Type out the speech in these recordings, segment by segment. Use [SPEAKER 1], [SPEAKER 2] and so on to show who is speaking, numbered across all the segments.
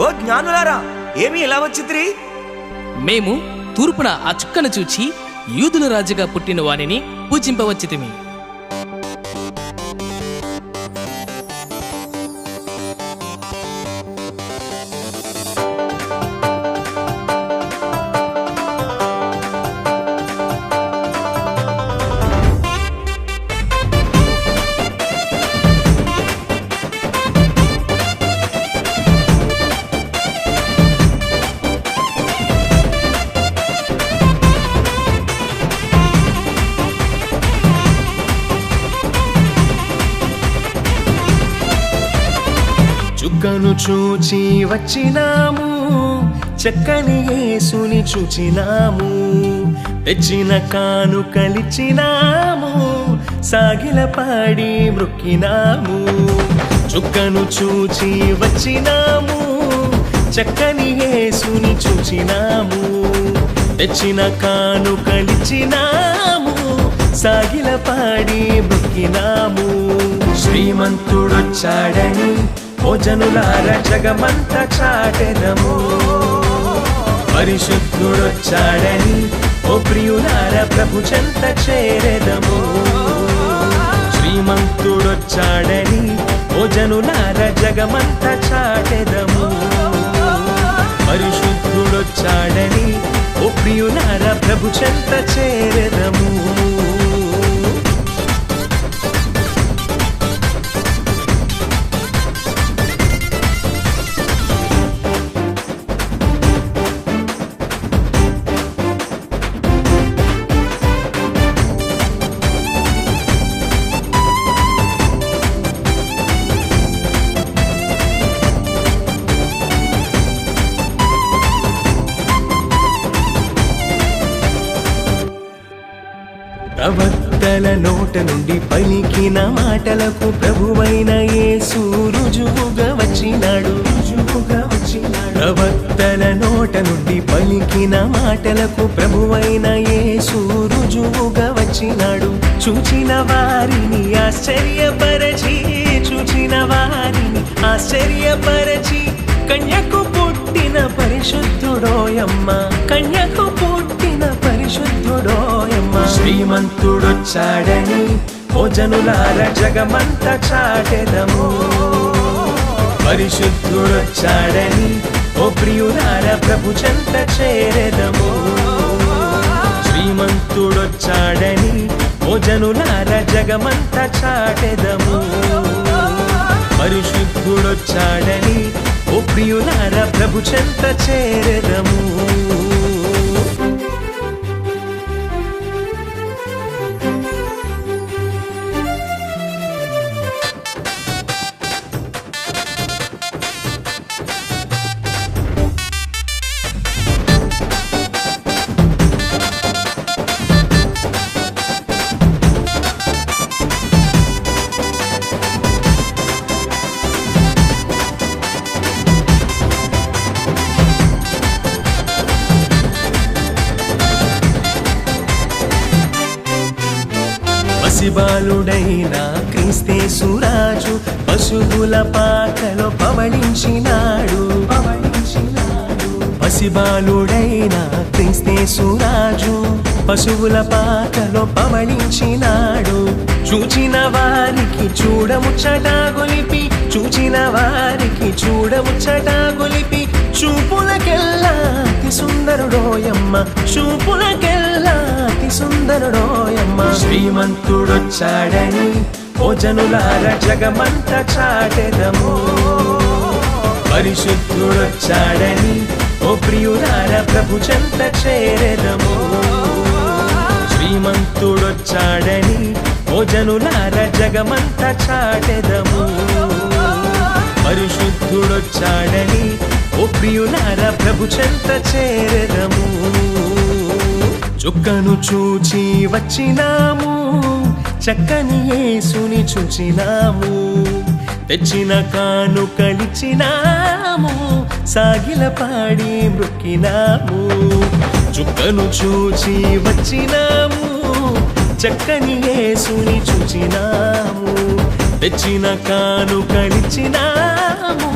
[SPEAKER 1] ఓ జ్ఞానులారా, ఏమి ఇలా వచ్చిద్రి?
[SPEAKER 2] మేము తూర్పున ఆ చుక్కను చూచి యూదుల రాజుగా పుట్టిన వానిని పూజింపవచ్చితిమి.
[SPEAKER 3] చుక్కను చూచి వచ్చినాము, చక్కని యేసుని చూచినాము, తెచ్చిన కానుకలిచ్చినాము, సాగిల పాడి మృక్కినాము. చుక్కను చూచి వచ్చినాము, చక్కని యేసుని చూచినాము, తెచ్చిన కానుకలిచ్చినాము, సాగిల పాడి మృక్కినాము. శ్రీమంతుడొచ్చాడని ఓ జనులార జగమంతా చాటెదము, పరిశుద్ధుడొచ్చాడని ఓ ప్రియులార ప్రభు చెంత చేరెదము. శ్రీమంతుడొచ్చాడని ఓ జనులార జగమంతా చాటెదము, పరిశుద్ధుడొచ్చాడని ఓ ప్రియులార ప్రభు చెంత చేరెదము. ప్రవక్తల నోట నుండి పలికిన మాటలకు ప్రభువైన యేసు రుజువుగా వచ్చినాడు. ప్రవక్తల నోట నుండి పలికిన మాటలకు ప్రభువైన యేసు రుజువుగా వచ్చినాడు. చూచిన వారిని ఆశ్చర్యపరచి, చూచిన వారిని ఆశ్చర్యపరచి, కన్యకు పుట్టిన పరిశుద్ధుడోయమ్మ, కన్యకు పుట్టిన పరిశుద్ధుడోయమ్మ. శ్రీమంతుడొచ్చాడని ఓ జనులార జగమంతా చాటెదము, పరిశుద్ధుడొచ్చాడని ఓ ప్రియులార ప్రభు చెంత చేరెదము. శ్రీమంతుడొచ్చాడని ఓ జనులార జగమంతా చాటెదము, పరిశుద్ధుడొచ్చాడని ఓ ప్రియులార ప్రభు చెంత చేరెదము. పసిబాలుడైన క్రీస్తేసు రాజు పశువుల పాకలో పవళించినాడు. పసిబాలుడైన క్రీస్తేసు రాజు పశువుల పాకలో పవళించినాడు. చూచిన వారికి చూడముచ్చట గొలిపి, చూచిన వారికి చూడముచ్చట గొలిపి, చూపులకెల్లా అతి సుందరుడోయమ్మ, చూపులకెల్లా అతి సుందరుడోయమ్మ. శ్రీమంతుడొచ్చాడని ఓ జనులార జగమంతా చాటెదము, పరిశుద్ధుడొచ్చాడని ఓ ప్రియులార ప్రభు చెంత చేరెదము. శ్రీమంతుడొచ్చాడని ఓ జనులార జగమంతా చాటెదము, పరిశుద్ధుడొచ్చాడని ఓ ప్రియులార ప్రభు చెంత చేరెదము. చుక్కను చూచి వచ్చినాము, చక్కని యేసుని చూచినాము, తెచ్చిన కానుకలిచ్చినాము, సాగిల పాడి మృక్కినాము. చుక్కను చూచి వచ్చినాము, చక్కని యేసుని చూచినాము, తెచ్చిన కానుకలిచ్చినాము,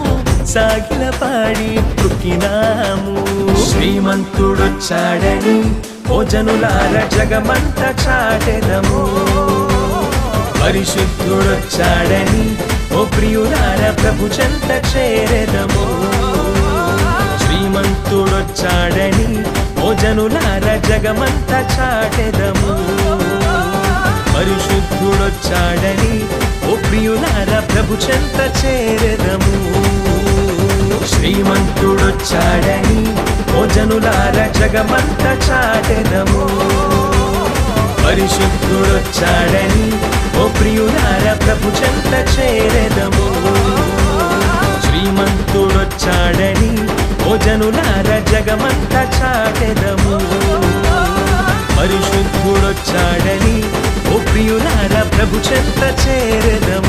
[SPEAKER 3] సాగిల పాడి మృక్కినాము శ్రీమంతుడొచ్చాడని ఓ జనులార జగమంత చాటెదము పరిశుద్ధుడొచ్చాడని ఓ ప్రియులార ప్రభు చెంత చేరెదము శ్రీమంతుడొచ్చాడని ఓ జనులార జగమంత చాటెదము పరిశుద్ధుడొచ్చాడని ఓ ప్రియులార ప్రభు చెంత చేరెదము శ్రీమంతుడొచ్చాడని ఓ జనులార జగమంత చాటెదము పరిశుద్ధుడొచ్చాడని ఓ ప్రియులార ప్రభు చెంత చేరెదము శ్రీమంతుడొచ్చాడని ఓ జనులార జగమంత చాటెదము పరిశుద్ధుడొచ్చాడని ఓ ప్రియులార ప్రభు చెంత చేరెదము